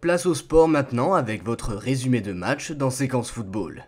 Place au sport maintenant avec votre résumé de match dans Séquence Football.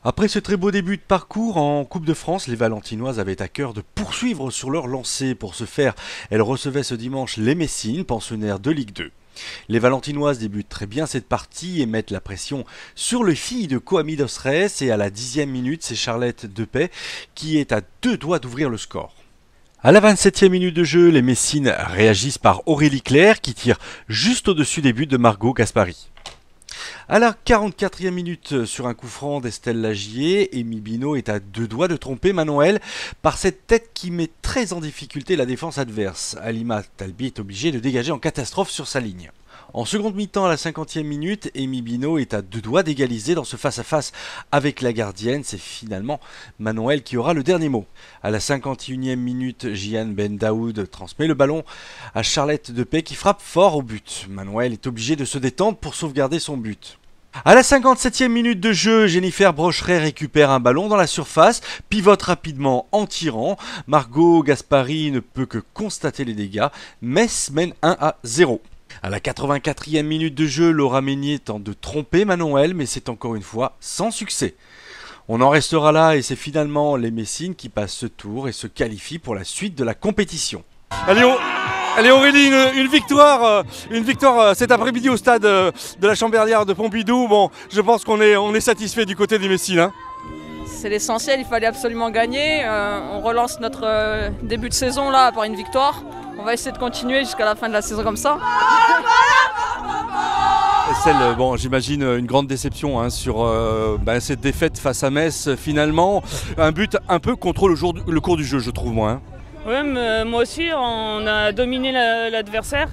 Après ce très beau début de parcours en Coupe de France, les Valentinoises avaient à cœur de poursuivre sur leur lancée. Pour ce faire, elles recevaient ce dimanche les Messines, pensionnaires de Ligue 2. Les Valentinoises débutent très bien cette partie et mettent la pression sur les filles de Coamy d'Osres, et à la 10e minute, c'est Charlotte Depay qui est à 2 doigts d'ouvrir le score. À la 27e minute de jeu, les Messines réagissent par Aurélie Claire qui tire juste au-dessus des buts de Margot Gaspari. À la 44e minute, sur un coup franc d'Estelle Lagier, Amy Binot est à 2 doigts de tromper Manuel par cette tête qui met très en difficulté la défense adverse. Halima Talbi est obligée de dégager en catastrophe sur sa ligne. En seconde mi-temps, à la 50e minute, Amy Binot est à 2 doigts d'égaliser dans ce face-à-face avec la gardienne. C'est finalement Manuel qui aura le dernier mot. À la 51e minute, Jian Ben Daoud transmet le ballon à Charlotte Depay qui frappe fort au but. Manuel est obligé de se détendre pour sauvegarder son but. À la 57e minute de jeu, Jennifer Brocheret récupère un ballon dans la surface, pivote rapidement en tirant. Margot Gaspari ne peut que constater les dégâts. Metz mène 1-0. À la 84e minute de jeu, Laura Meignier tente de tromper Manuel, mais c'est encore une fois sans succès. On en restera là et c'est finalement les Messines qui passent ce tour et se qualifient pour la suite de la compétition. Allez Aurélie, une victoire cet après-midi au stade de la Chamberlière de Pompidou. Bon, je pense qu'on est satisfait du côté des Messines. Hein. C'est l'essentiel, il fallait absolument gagner. On relance notre début de saison là par une victoire. On va essayer de continuer jusqu'à la fin de la saison comme ça. Estelle, bon, j'imagine une grande déception hein, sur cette défaite face à Metz finalement. Un but un peu contre le cours du jeu, je trouve moi. Hein. Oui, moi aussi, on a dominé l'adversaire.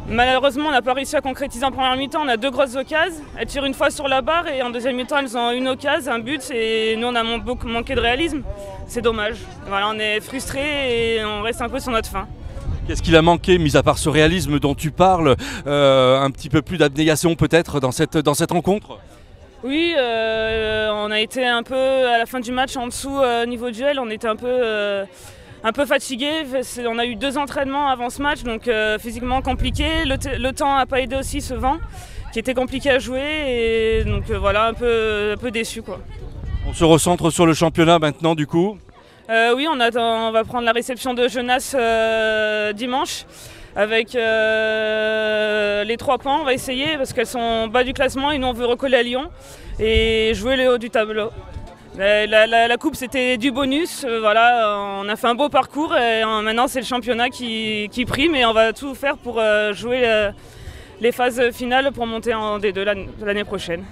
Malheureusement, on n'a pas réussi à concrétiser en première mi-temps. On a 2 grosses occasions. Elles tirent une fois sur la barre et en deuxième mi-temps, elles ont une occasion, un but. Et nous, on a beaucoup manqué de réalisme. C'est dommage. Voilà, on est frustrés et on reste un peu sur notre faim. Qu'est-ce qu'il a manqué, mis à part ce réalisme dont tu parles, un petit peu plus d'abnégation peut-être dans cette rencontre? Oui, on a été un peu à la fin du match en dessous niveau duel. On était un peu fatigué, on a eu 2 entraînements avant ce match, donc physiquement compliqué. Le temps n'a pas aidé aussi, ce vent, qui était compliqué à jouer, et donc voilà, un peu déçu quoi. On se recentre sur le championnat maintenant du coup. Oui, on va prendre la réception de Genasse dimanche, avec les 3 points, on va essayer, parce qu'elles sont bas du classement, et nous on veut recoller à Lyon, et jouer le haut du tableau. La coupe c'était du bonus, voilà, on a fait un beau parcours et maintenant c'est le championnat qui prime et on va tout faire pour jouer les phases finales pour monter en D2 l'année prochaine.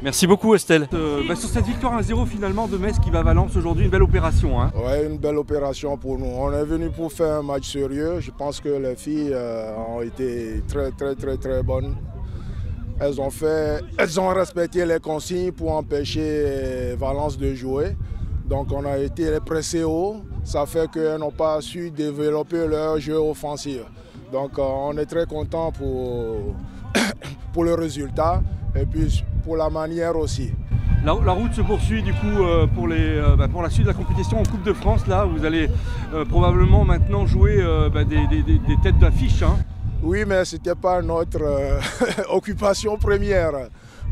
Merci beaucoup Estelle. Sur cette victoire 1-0 finalement de Metz qui va à Valence aujourd'hui, une belle opération. Hein. Ouais, une belle opération pour nous. On est venu pour faire un match sérieux. Je pense que les filles ont été très bonnes. Elles ont respecté les consignes pour empêcher Valence de jouer. Donc on a été pressés haut. Ça fait qu'elles n'ont pas su développer leur jeu offensif. Donc on est très content pour le résultat et puis pour la manière aussi. La route se poursuit du coup pour la suite de la compétition en Coupe de France. Là, vous allez probablement maintenant jouer des têtes d'affiche. Hein. Oui, mais ce n'était pas notre occupation première.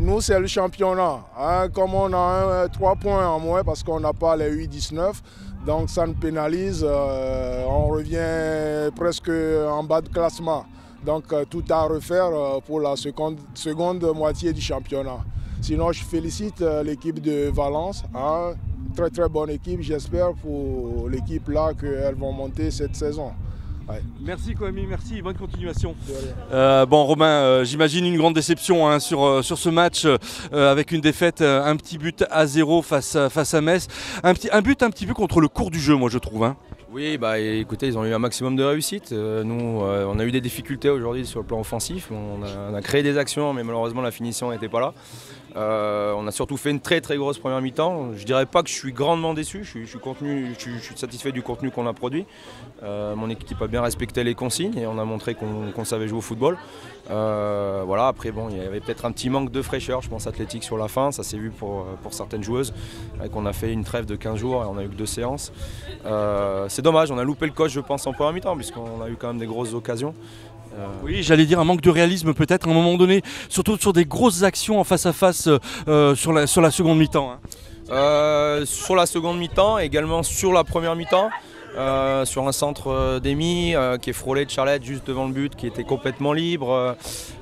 Nous, c'est le championnat. Hein. Comme on a 3 points en moins parce qu'on n'a pas les U19, donc ça nous pénalise. On revient presque en bas de classement. Donc tout à refaire pour la seconde moitié du championnat. Sinon, je félicite l'équipe de Valence. Hein. Très bonne équipe. J'espère pour l'équipe là qu'elles vont monter cette saison. Ouais. Merci Kwame, merci, bonne continuation. Bon Romain, j'imagine une grande déception hein, sur ce match avec une défaite, un petit but à 0 face à Metz. Un but un petit peu contre le cours du jeu, moi je trouve. Hein. Oui, écoutez, ils ont eu un maximum de réussite. Nous, on a eu des difficultés aujourd'hui sur le plan offensif. On a créé des actions, mais malheureusement la finition n'était pas là. On a surtout fait une très grosse première mi-temps. Je ne dirais pas que je suis grandement déçu. Je suis satisfait du contenu qu'on a produit. Mon équipe a bien respecté les consignes et on a montré qu'on savait jouer au football. Voilà, après bon, il y avait peut-être un petit manque de fraîcheur, je pense athlétique sur la fin. Ça s'est vu pour certaines joueuses. On a fait une trêve de 15 jours et on a eu que 2 séances. C'est dommage, on a loupé le coche je pense en première mi-temps puisqu'on a eu quand même des grosses occasions. Oui, j'allais dire un manque de réalisme peut-être à un moment donné, surtout sur des grosses actions en face à face sur la seconde mi-temps. Hein. Sur la seconde mi-temps, également sur la première mi-temps. Sur un centre d'Emi qui est frôlé de Charlotte juste devant le but, qui était complètement libre.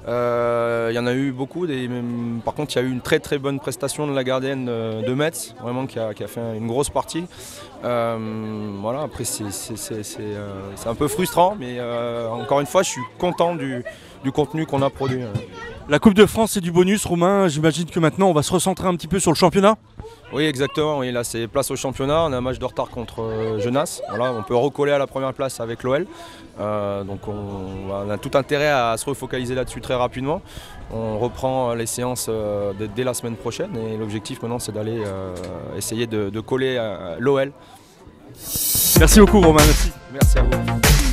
Il y en a eu beaucoup. Par contre, il y a eu une très bonne prestation de la gardienne de Metz, vraiment qui a fait une grosse partie. Voilà, après c'est un peu frustrant, mais encore une fois, je suis content du contenu qu'on a produit. La Coupe de France, c'est du bonus, Romain. J'imagine que maintenant, on va se recentrer un petit peu sur le championnat. Oui, exactement. Oui, là, c'est place au championnat. On a un match de retard contre Genasse. Voilà, on peut recoller à la première place avec l'OL. Donc, on a tout intérêt à se refocaliser là-dessus très rapidement. On reprend les séances dès la semaine prochaine. Et l'objectif maintenant, c'est d'aller essayer de coller l'OL. Merci beaucoup, Romain. Merci. Merci à vous.